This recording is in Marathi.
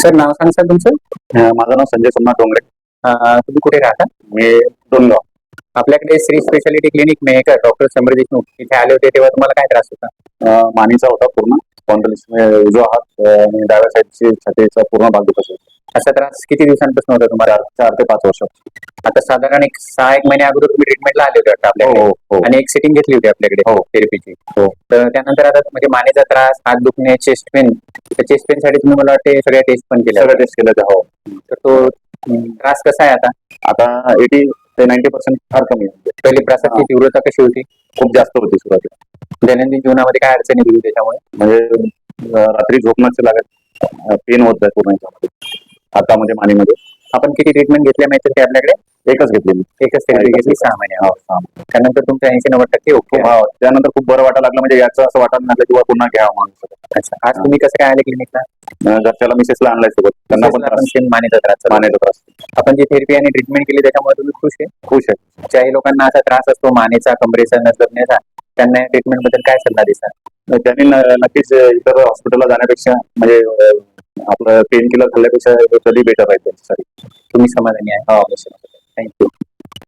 सर नाव सांग सर तुमचं. माझं नाव संजय सोमनाथ डोंगरे. तुम्ही कुठे राहता? मी डोंगराव. आपल्याकडे Shri speciality clinic maker doctor Samar Deshmukh इथे आले होते तेव्हा तुम्हाला काय त्रास होता? मानेचा होता पूर्ण स्पॉन्डिलिस जो हात आणि डाव्या साईडची छातीचा पूर्ण भाग दुखत होता. असा त्रास किती दिवसांपासून होता तुम्हाला? 4 ते 5 वर्ष. आता साधारण एक 6-1 महिने अगोदर तुम्ही ट्रीटमेंटला आले होते वाटतं आपल्याकडे. हो. आणि एक सिटिंग घेतली होती आपल्याकडे हो. थेरपीची. हो. तर त्यानंतर आता म्हणजे मानेचा त्रास, हात दुखणे, चेस्ट पेन, तर चेस्ट पेन साठी तुम्ही मला वाटते सगळ्या टेस्ट पण केल्या. सगळं टेस्ट केलं हो. तर तो त्रास कसा आहे आता? आता 80 ते 90% फार कमी आहे. पहिली त्रासाची तीव्रता कशी होती? खूप जास्त होती सुरुवातीला. दैनंदिन जीवनामध्ये काय अडचणी दिली त्याच्यामुळे? म्हणजे रात्री झोप नसते लागत, पेन होत आहे पूर्ण याच्यामध्ये, हातामध्ये मानेमध्ये. आपण किती ट्रीटमेंट घेतल्या माहिती ते आपल्याकडे? एकच घेतली मी. एकच थेरपी घेतली 6 महिने. त्यानंतर तुमच्या 80-90% ओके. त्यानंतर खूप बरं वाटायला लागलं, म्हणजे याचं असं वाटत नाही किंवा पुन्हा घ्यावं माणूस. अच्छा, आज तुम्ही कसं काय आले क्लिनिकला? घरच्याला मिसेसला आणलाय सोबत, त्यांना पण मानेचा त्रास. मानेचा त्रास. आपण जी थेरपी आणि ट्रीटमेंट केली त्याच्यामुळे तुम्ही खुश आहे? खुश आहे. ज्याही लोकांना असा त्रास असतो मानेचा, कमरेचा, नसण्याचा, त्यांना या ट्रीटमेंट बद्दल काय सल्ला देता? त्यांनी नक्कीच इतर हॉस्पिटलला जाण्यापेक्षा म्हणजे आपलं पेन किलर खाल्ल्यापेक्षा कधी बेटर आहे त्यांच्यासाठी. तुम्ही समाधानी आहे? थँक्यू.